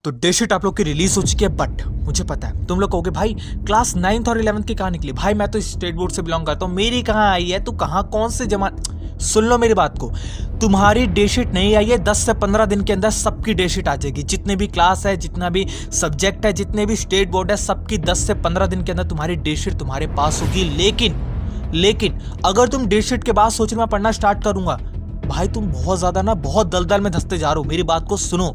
तो डेटशीट आप लोग की रिलीज हो चुकी है, बट मुझे पता है तुम लोग कहोगे भाई क्लास 9th और 11th की कहाँ निकली। भाई मैं तो स्टेट बोर्ड से बिलोंग करता हूँ, मेरी कहाँ आई है, तू कहाँ कौन से जमा। सुन लो मेरी बात को, तुम्हारी डेटशीट नहीं आई है, 10 से 15 दिन के अंदर सबकी डेटशीट आ जाएगी। जितने भी क्लास है, जितना भी सब्जेक्ट है, जितने भी स्टेट बोर्ड है, सबकी 10 से 15 दिन के अंदर तुम्हारी डेटशीट तुम्हारे पास होगी। लेकिन अगर तुम डेटशीट के बाद सोच रहे मैं पढ़ना स्टार्ट करूंगा, भाई तुम बहुत ज्यादा ना बहुत दलदल में धंसते जा रहे हो। मेरी बात को सुनो,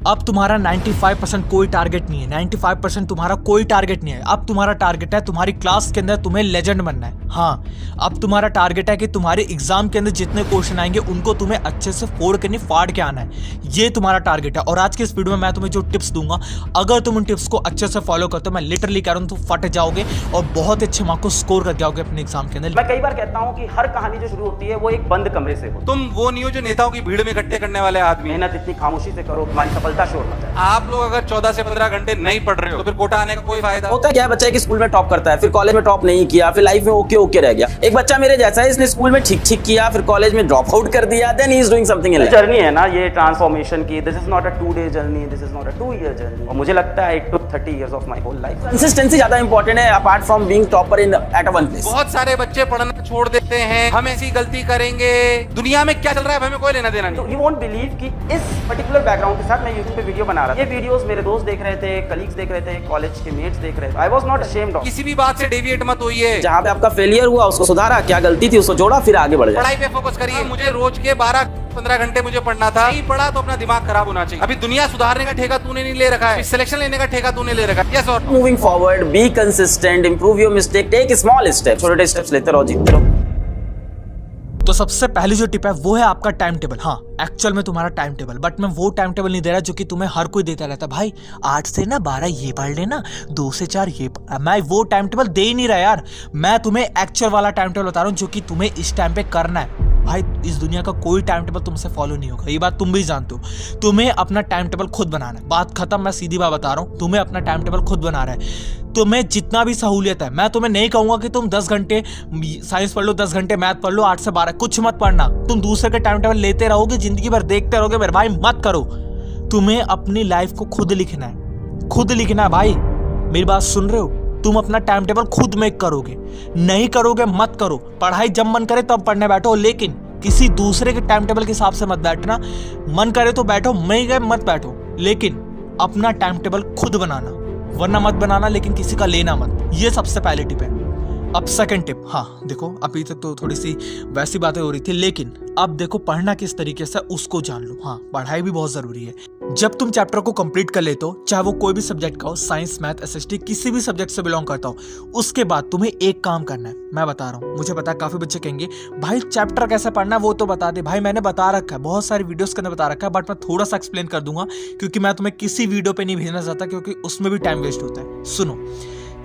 अब तुम्हारा 95% कोई टारगेट नहीं है, 95% तुम्हारा कोई टारगेट नहीं है। अब तुम्हारा टारगेट है तुम्हारी क्लास के अंदर तुम्हें लेजेंड बनना है। हाँ, अब तुम्हारा टारगेट है कि तुम्हारे एग्जाम के अंदर जितने क्वेश्चन आएंगे उनको तुम्हें अच्छे से फोड़ के नहीं फाड़ के आना है। ये तुम्हारा टारगेट है। और आज के इस वीडियो में मैं तुम्हें जो टिप्स दूंगा, अगर तुम उन टिप्स को अच्छे से फॉलो करते हो, मैं लिटरली कह रहा हूँ तुम फट जाओगे और बहुत अच्छे मार्क्स को स्कोर कर जाओगे अपने एग्जाम के अंदर। मैं कई बार कहता हूँ कि हर कहानी जो शुरू होती है वो एक बंद कमरे से हो। तुम वो नहीं हो जो नेताओं की भीड़ में इकट्ठे करने वाले आदमी। मेहनत इतनी खामोशी से करो, तुम्हारी सफलता शोर मच जाए। आप लोग अगर 14 से 15 घंटे नहीं पढ़ रहे हो तो फिर कोटा आने का कोई फायदा। होता क्या है, बच्चा एक स्कूल में टॉप करता है, फिर कॉलेज में टॉप नहीं किया, फिर लाइफ में ओके रह गया। एक बच्चा मेरे जैसा है, इसने स्कूल में ठीक किया, फिर कॉलेज में ड्रॉप आउट कर दिया, then he is doing something else. Journey है ना ये ट्रांसफॉर्मेशन की, this is not a 2-day journey, this is not a 2-year journey. और मुझे लगता है 8 to 30 years of my whole life. Consistency ज्यादा इंपॉर्टेंट है apart from being topper in at one place. बहुत सारे बच्चे पढ़ना छोड़ देते हैं, हम ऐसी गलती करेंगे। दुनिया में क्या चल रहा है हमें कोई लेना देना नहीं। यू वोंट बिलीव कि इस पर्टिकुलर बैकग्राउंड के साथ मैं YouTube पे वीडियो बना रहा था। ये वीडियोस मेरे दोस्त देख रहे थे, कलीग्स देख रहे थे, कॉलेज के मेट्स देख रहे थे। I was not ashamed of. किसी भी बात से डेविएट मत होइए। जहां पे आपका फेलियर हुआ उसको सुधारा, क्या गलती थी उसको जोड़ा, फिर आगे बढ़ जाए। पढ़ाई पे फोकस करिए। मुझे रोज के 12-15 घंटे मुझे पढ़ना था, नहीं पढ़ा तो अपना दिमाग खराब होना चाहिए। अभी दुनिया सुधारने का ठेका तूने नहीं ले रखा है, सिलेक्शन लेने का ठेका तूने ले रखा है। यस और moving forward, be consistent, improve your mistake, take small step. छोटे स्टेप्स लेते रहो, जीतते रहो। तो सबसे पहली जो टिप है वो है आपका टाइम टेबल। हाँ, एक्चुअल में तुम्हारा टाइम टेबल, बट मैं वो टाइम टेबल नहीं दे रहा जो कि तुम्हें हर कोई देता रहता है। भाई 8 से ना 12 ये पढ़ लेना, 2 से 4 ये मैं वो टाइम टेबल दे ही नहीं रहा यार। मैं तुम्हें एक्चुअल वाला टाइम टेबल बता रहा हूँ जो कि तुम्हें इस टाइम पे करना है। भाई इस दुनिया का कोई टाइम टेबल तुमसे फॉलो नहीं होगा, ये बात तुम भी जानते हो। तुम्हें अपना टाइम टेबल खुद बनाना है। बात खत्म। मैं सीधी बात बता रहा हूँ, तुम्हें अपना टाइम टेबल खुद बना रहा है। तुम्हें जितना भी सहूलियत है, मैं तुम्हें नहीं कहूंगा कि तुम 10 घंटे साइंस पढ़ लो, 10 घंटे मैथ पढ़ लो, 8 से 12 कुछ मत पढ़ना। तुम दूसरे के टाइम टेबल लेते रहोगे, जिंदगी भर देखते रहोगे। मेरे भाई मत करो। तुम्हें अपनी लाइफ को खुद लिखना है, खुद लिखना है। भाई मेरी बात सुन रहे हो? तुम अपना टाइम टेबल खुद मेक करोगे, नहीं करोगे मत करो। पढ़ाई जब मन करे तब पढ़ने बैठो, लेकिन किसी दूसरे के टाइम टेबल के हिसाब से मत बैठना। मन करे तो बैठो, नहीं गए मत बैठो, लेकिन अपना टाइम टेबल खुद बनाना, वरना मत बनाना, लेकिन किसी का लेना मत। ये सबसे पहली टिप है। अब सेकंड टिप, हाँ देखो अभी तक तो थोड़ी सी वैसी बातें हो रही थी, लेकिन अब देखो पढ़ना किस तरीके से उसको जान लो। हाँ, पढ़ाई भी बहुत जरूरी है। जब तुम चैप्टर को कंप्लीट कर लेते हो, चाहे वो कोई भी सब्जेक्ट का हो, साइंस मैथ एसएसटी किसी भी सब्जेक्ट से बिलोंग करता हो, उसके बाद तुम्हें एक काम करना है। मैं बता रहा हूँ, मुझे पता है काफी बच्चे कहेंगे भाई चैप्टर कैसे पढ़ना है वो तो बता दे। भाई मैंने बता रखा है, बहुत सारी वीडियोस के अंदर बता रखा है, बट मैं थोड़ा सा एक्सप्लेन कर दूंगा क्योंकि मैं तुम्हें किसी वीडियो पे नहीं भेजना चाहता, क्योंकि उसमें भी टाइम वेस्ट होता है। सुनो,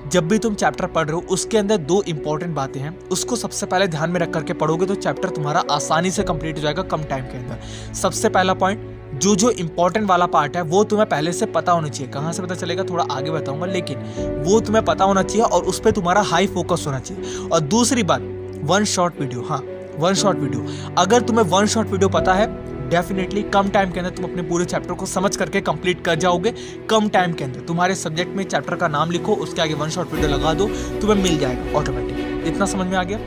जब भी तुम चैप्टर पढ़ रहे हो उसके अंदर 2 इंपॉर्टेंट बातें हैं, उसको सबसे पहले ध्यान में रख करके पढ़ोगे तो चैप्टर तुम्हारा आसानी से कंप्लीट हो जाएगा कम टाइम के अंदर। सबसे पहला पॉइंट, जो इंपॉर्टेंट वाला पार्ट है वो तुम्हें पहले से पता होना चाहिए। कहाँ से पता चलेगा थोड़ा आगे बताऊंगा, लेकिन वो तुम्हें पता होना चाहिए और उस पर तुम्हारा हाई फोकस होना चाहिए। और दूसरी बात, 1 शॉर्ट वीडियो। हाँ, 1 शॉर्ट वीडियो। अगर तुम्हें 1 शॉर्ट वीडियो पता है, डेफिनेटली कम टाइम के अंदर तुम अपने पूरे चैप्टर को समझ करके कंप्लीट कर जाओगे। कम टाइम के अंदर तुम्हारे सब्जेक्ट में चैप्टर का नाम लिखो, उसके आगे 1 शॉर्ट वीडियो लगा दो, तुम्हें मिल जाएगा ऑटोमेटिक। इतना समझ में आ गया?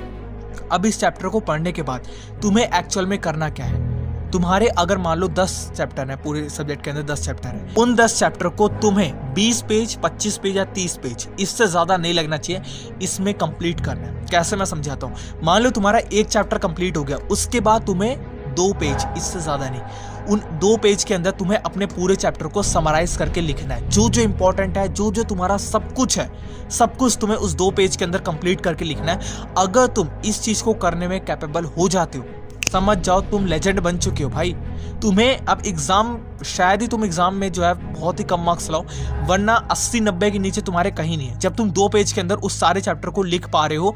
अब इस चैप्टर को पढ़ने के बाद तुम्हें एक्चुअल में करना क्या है। तुम्हारे अगर मान लो 10 चैप्टर है, पूरे सब्जेक्ट के अंदर 10 चैप्टर है, उन 10 चैप्टर को तुम्हें 20 पेज, 25 पेज या 30 पेज, इससे ज्यादा नहीं लगना चाहिए, इसमें कंप्लीट करना है। कैसे, मैं समझाता हूँ। मान लो तुम्हारा एक चैप्टर कंप्लीट हो गया, उसके बाद तुम्हें 2 पेज, इससे ज्यादा नहीं, उन 2 पेज के अंदर तुम्हें अपने पूरे चैप्टर को समराइज करके लिखना है। जो इंपॉर्टेंट है, जो तुम्हारा सब कुछ है, सब कुछ तुम्हें उस 2 पेज के अंदर कंप्लीट करके लिखना है। अगर तुम इस चीज को करने में कैपेबल हो जाते हो, समझ जाओ तुम लेजेंड बन चुके हो। भाई तुम्हें अब एग्जाम, शायद ही तुम एग्जाम में जो है बहुत ही कम मार्क्स लाओ, वरना 80-90 के नीचे तुम्हारे कहीं नहीं है। जब तुम 2 पेज के अंदर उस सारे चैप्टर को लिख पा रहे हो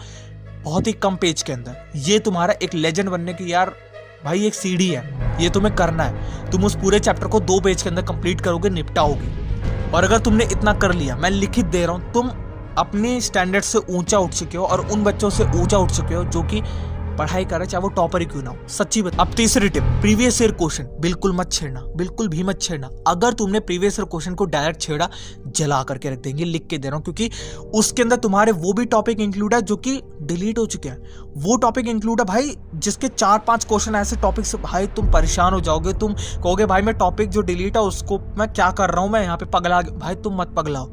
बहुत ही कम पेज के अंदर, ये तुम्हारा एक लेजेंड बनने की यार भाई एक सीढ़ी है। ये तुम्हें करना है। तुम उस पूरे चैप्टर को 2 पेज के अंदर कंप्लीट करोगे, निपटाओगे। और अगर तुमने इतना कर लिया, मैं लिखित दे रहा हूं, तुम अपने स्टैंडर्ड से ऊंचा उठ चुके हो और उन बच्चों से ऊंचा उठ चुके हो जो कि पढ़ाई कर रहा है, चाहे वो टॉपर ही क्यों ना हो, सच्ची बात। अब तीसरी टिप, प्रीवियस ईयर क्वेश्चन बिल्कुल मत छेड़ना, बिल्कुल भी मत छेड़ना। अगर तुमने प्रीवियस ईयर क्वेश्चन को डायरेक्ट छेड़ा, जला करके रख देंगे, लिख के दे रहा हूं, क्योंकि उसके अंदर तुम्हारे वो भी टॉपिक इंक्लूड है जो कि डिलीट हो चुके हैं। वो टॉपिक इंक्लूड है भाई जिसके 4-5 क्वेश्चन ऐसे टॉपिक से भाई तुम परेशान हो जाओगे, तुम कहोगे भाई मैं टॉपिक जो डिलीट है उसको मैं क्या कर रहा हूं, मैं यहाँ पे पगला। भाई तुम मत पगलाओ,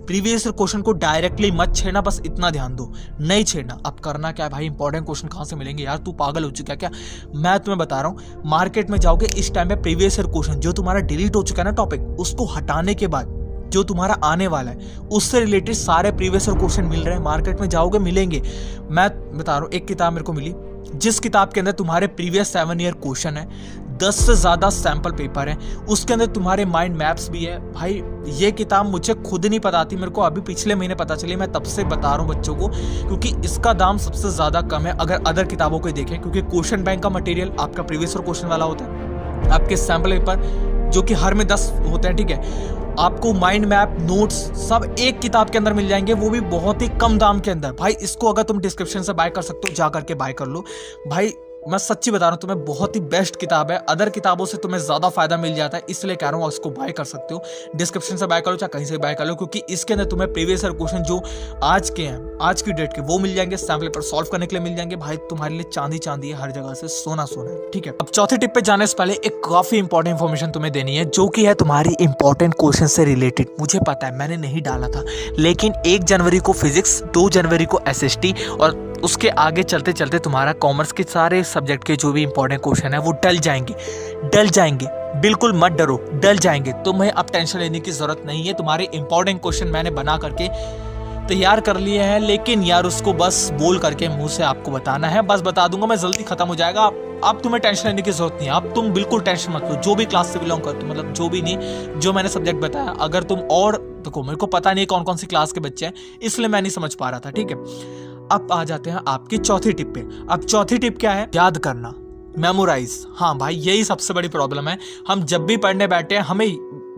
प्रीवियस क्वेश्चन को डायरेक्टली मत छेड़ना, बस इतना ध्यान दो, नहीं छेड़ना। अब करना क्या है भाई, इंपॉर्टेंट क्वेश्चन कहां से मिलेंगे यार, तू पागल हो चुका है क्या? मैं तुम्हें बता रहा हूं, मार्केट में जाओगे इस टाइम पे प्रीवियस क्वेश्चन जो तुम्हारा डिलीट हो चुका है ना टॉपिक, उसको हटाने के बाद जो तुम्हारा आने वाला है उससे रिलेटेड सारे प्रीवियस क्वेश्चन मिल रहे हैं, मार्केट में जाओगे मिलेंगे। मैं बता रहा हूं, एक किताब मेरे को मिली जिस किताब के अंदर तुम्हारे प्रीवियस 7 ईयर क्वेश्चन है, 10 से ज्यादा सैंपल पेपर है, उसके अंदर तुम्हारे माइंड मैप्स भी है। भाई ये किताब मुझे खुद नहीं पता थी, मेरे को अभी पिछले महीने पता चली, मैं तब से बता रहा हूँ बच्चों को, क्योंकि इसका दाम सबसे ज्यादा कम है अगर अदर किताबों को देखें, क्योंकि क्वेश्चन बैंक का मटेरियल आपका प्रीवियस क्वेश्चन वाला होता है, आपके सैंपल पेपर जो कि हर में 10 होते हैं, ठीक है, आपको माइंड मैप, नोट्स सब एक किताब के अंदर मिल जाएंगे, वो भी बहुत ही कम दाम के अंदर। भाई इसको अगर तुम डिस्क्रिप्शन से बाय कर सकते हो, जा करके बाय कर लो। भाई मैं सच्ची बता रहा हूँ तुम्हें, बहुत ही बेस्ट किताब है, अदर किताबों से तुम्हें ज्यादा फायदा मिल जाता है, इसलिए कह रहा हूँ इसको बाय कर सकते हो, डिस्क्रिप्शन से बाय करो चाहे कहीं से बाय कर लो, क्योंकि इसके अंदर तुम्हें प्रीवियस ईयर क्वेश्चन जो आज के हैं, आज की डेट के, वो मिल जाएंगे, सैंपल पेपर सॉल्व करने के लिए मिल जाएंगे। भाई तुम्हारे लिए चांदी चांदी है, हर जगह से सोना सोना है, ठीक है। अब चौथी टिप पे जाने से पहले एक काफी इंपॉर्टेंट इन्फॉर्मेशन तुम्हें देनी है, जो कि है तुम्हारी इंपॉर्टेंट क्वेश्चन से रिलेटेड। मुझे पता है मैंने नहीं डाला था, लेकिन 1 जनवरी को फिजिक्स, 2 जनवरी को SST और उसके आगे चलते चलते तुम्हारा कॉमर्स के सारे सब्जेक्ट के जो भी इंपॉर्टेंट क्वेश्चन है वो डल जाएंगे। बिल्कुल मत डरो, डल जाएंगे, तुम्हें अब टेंशन लेने की जरूरत नहीं है। तुम्हारे इंपॉर्टेंट क्वेश्चन मैंने बना करके तैयार कर लिए हैं, लेकिन यार उसको बस बोल करके मुंह से आपको बताना है, बस बता दूंगा मैं, जल्दी खत्म हो जाएगा। अब तुम्हें टेंशन लेने की जरूरत नहीं है, अब तुम बिल्कुल टेंशन मत लो, जो भी क्लास से बिलोंग करते हो, मतलब जो भी नहीं, जो मैंने सब्जेक्ट बताया, अगर तुम और देखो, मेरे को पता नहीं कौन कौन सी क्लास के बच्चे हैं, इसलिए मैं नहीं समझ पा रहा था, ठीक है। अब आ जाते हैं आपकी चौथी टिप पे। अब चौथी टिप क्या है? याद करना, मेमोराइज। हाँ भाई यही सबसे बड़ी प्रॉब्लम है, हम जब भी पढ़ने बैठे हैं हमें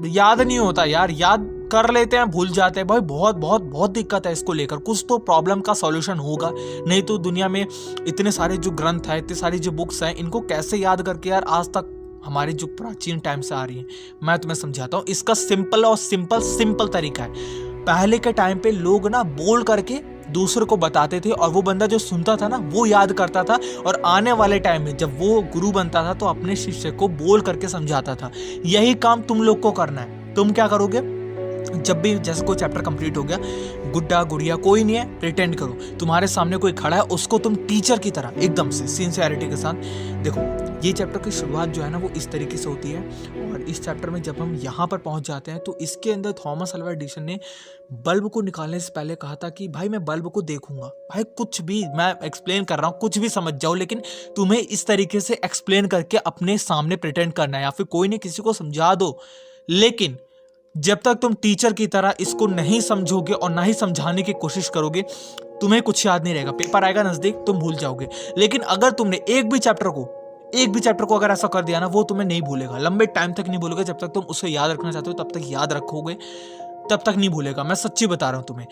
याद नहीं होता यार, याद कर लेते हैं भूल जाते हैं। भाई बहुत बहुत बहुत दिक्कत है इसको लेकर, कुछ तो प्रॉब्लम का सॉल्यूशन होगा, नहीं तो दुनिया में इतने सारे जो ग्रंथ है, इतनी सारी जो बुक्स हैं, इनको कैसे याद करके यार आज तक हमारी जो प्राचीन टाइम से आ रही है। मैं तुम्हें समझाता हूँ, इसका सिंपल और सिंपल तरीका है। पहले के टाइम पे लोग ना बोल करके दूसरे को बताते थे, और वो बंदा जो सुनता था ना वो याद करता था, और आने वाले टाइम में जब वो गुरु बनता था तो अपने शिष्य को बोल करके समझाता था। यही काम तुम लोग को करना है। तुम क्या करोगे, जब भी जैसे कोई चैप्टर कंप्लीट हो गया, गुड्डा गुड़िया कोई नहीं है, प्रिटेंड करो तुम्हारे सामने कोई खड़ा है, उसको तुम टीचर की तरह एकदम से सिंसियरिटी के साथ देखो। ये चैप्टर की शुरुआत जो है ना वो इस तरीके से होती है, और इस चैप्टर में जब हम यहाँ पर पहुँच जाते हैं तो इसके अंदर थॉमस अल्वा एडिसन ने बल्ब को निकालने से पहले कहा था कि भाई मैं बल्ब को देखूंगा। भाई कुछ भी मैं एक्सप्लेन कर रहा हूँ, कुछ भी समझ जाओ, लेकिन तुम्हें इस तरीके से एक्सप्लेन करके अपने सामने प्रिटेंड करना है, या फिर कोई नहीं किसी को समझा दो, लेकिन जब तक तुम टीचर की तरह इसको नहीं समझोगे और ना ही समझाने की कोशिश करोगे, तुम्हें कुछ याद नहीं रहेगा। पेपर आएगा नजदीक, तुम भूल जाओगे। लेकिन अगर तुमने एक भी चैप्टर को अगर ऐसा कर दिया ना, वो तुम्हें नहीं भूलेगा, लंबे टाइम तक नहीं भूलेगा। जब तक तुम उसे याद रखना चाहते हो तब तक याद रखोगे, तब तक नहीं भूलेगा। मैं सच्ची बता रहा हूं तुम्हें।